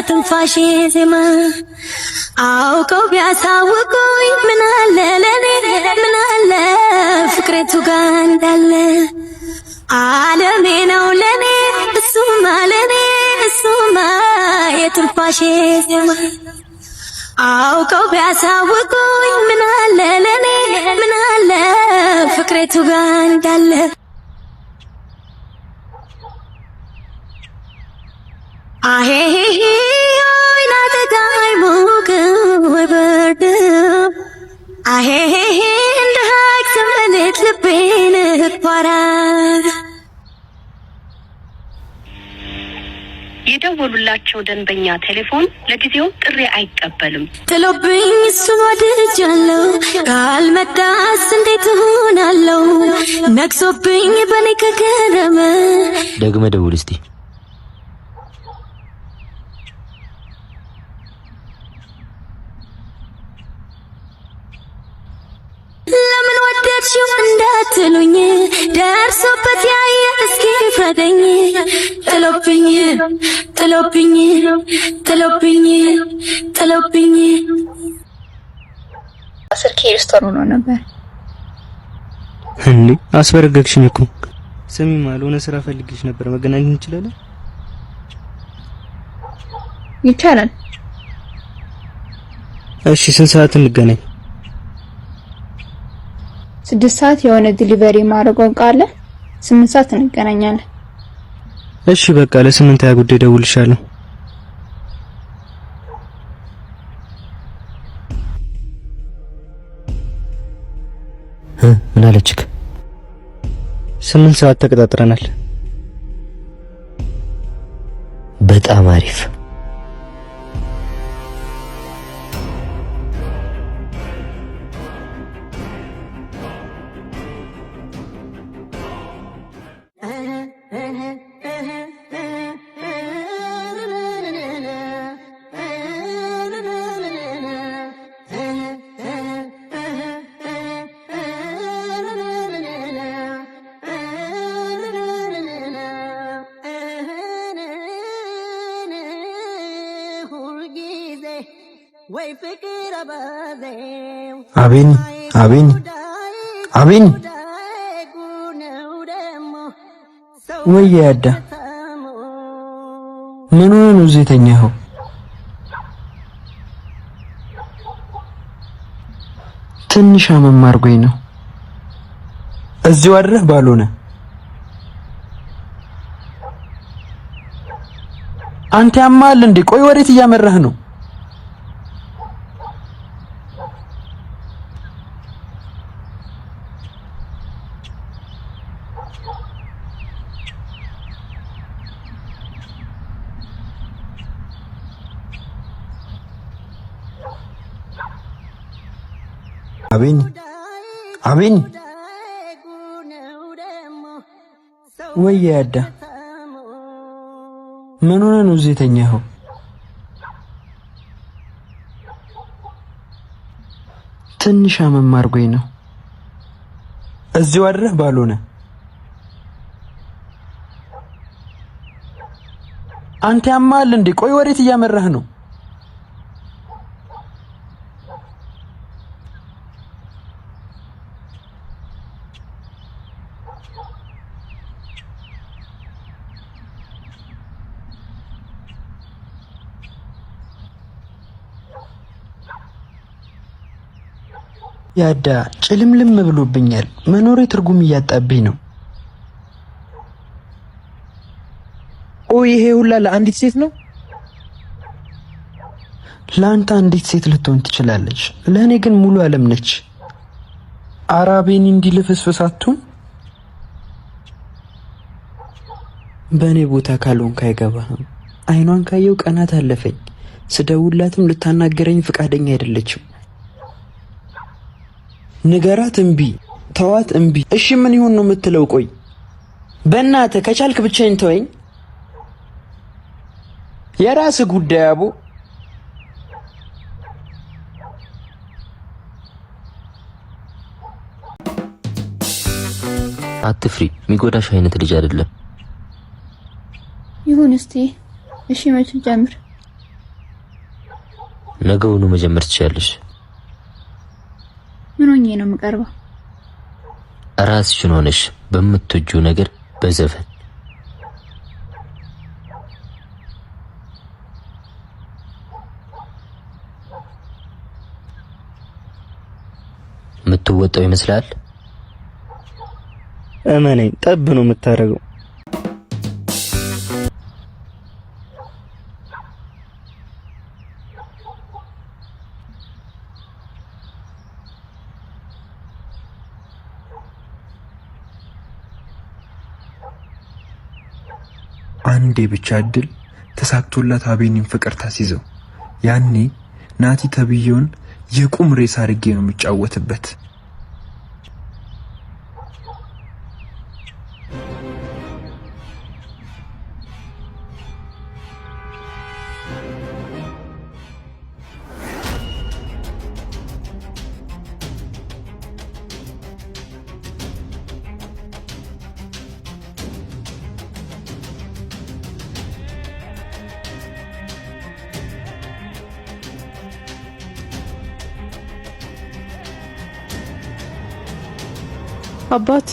የትንፋሼ ዜማ አውቀው ቢያሳውቁኝ ምን አለ ለኔ ምን አለ ፍቅሬቱ ጋር እንዳለ ዓለሜ ነው ለኔ እሱማ ለኔ እሱማ የትንፋሼ ዜማ አውቀው ቢያሳውቁኝ ምን አለ ለኔ ምን አለ ፍቅሬቱ ጋር እንዳለ አሄሄ አይና ተጋይ ሙቅ ወበርድ አሄሄ እንደ ሀቅ ሰመነት ልቤን ቋራ የደወሉላቸው ደንበኛ ቴሌፎን ለጊዜው ጥሪ አይቀበልም። ጥሎብኝ እሱን ወድጃለሁ ካልመጣስ እንዴት እሆናለሁ ነግሶብኝ በኔ ከከረመ ደግመ ደውል እስቲ ለምን ወደድሽው እንዳትሉኝ ደርሶበት ያየ እስኪ ፍረደኝ ጥሎብኝ ጥሎብኝ ጥሎብኝ ጥሎብኝ 10K ሪስቶር ሆኖ ነበር እንዴ አስበረገግሽኝ እኮ ስሚ ማልሆነ ስራ ፈልግሽ ነበር መገናኘት እንችላለን ይቻላል እሺ ስንት ሰዓት እንገናኝ 6 ሰዓት የሆነ ዲሊቨሪ ማድረግን ቃለ 8 ሰዓት እንገናኛለን እሺ በቃ ለ8 ያ ጉዳይ ደውልሻለሁ ምን አለችክ 8 ሰዓት ተቀጣጥረናል በጣም አሪፍ አቤን አቤን አቤን ወይ ያዳ ምን ሆነ ነው እዚህ የተኛኸው? ትንሽ አመም አድርጎኝ ነው። እዚሁ አድረህ ባልሆነ አንተ ያማል እንዴ? ቆይ ወዴት እያመራህ ነው? አቤን አቤን ወይ ያዳ ምን ሆነ ነው እዚህ የተኛኸው? ትንሽ አመም አድርጎኝ ነው። እዚሁ አድረህ ባልሆነ አንተ ያማል እንዴ? ቆይ ወዴት እያመራህ ነው? ያዳ ጭልምልም ብሎብኛል። መኖሬ ትርጉም እያጣብኝ ነው። ይሄ ሁላ ለአንዲት ሴት ነው? ለአንተ አንዲት ሴት ልትሆን ትችላለች፣ ለእኔ ግን ሙሉ ዓለም ነች። አራቤን እንዲልፍስፍሳቱን በእኔ ቦታ ካልሆንክ አይገባህም። አይኗን ካየው ቀናት አለፈኝ። ስደውላትም ልታናገረኝ ፍቃደኛ አይደለችም። ንገራት እምቢ፣ ተዋት እምቢ። እሺ ምን ይሁን ነው የምትለው? ቆይ በእናትህ ከቻልክ ብቻዬን ተወኝ። የራስህ ጉዳይ አቦ። አትፍሪ፣ የሚጎዳሽ አይነት ልጅ አይደለም። ይሁን እስቲ እሺ መቼ ጀምር? ነገውኑ መጀመር ትችያለሽ። ምን ሆኜ ነው የምቀርበው? ራስሽን ሆነሽ በምትወጂው ነገር በዘፈን የምትወጣው ይመስላል። እመነኝ ጠብ ነው የምታረገው። አንዴ ብቻ እድል ተሳክቶላት አቤኒን ፍቅር ታስይዘው። ያኔ ናቲ ተብዬውን የቁም ሬሳ አድርጌ ነው የምጫወትበት። አባት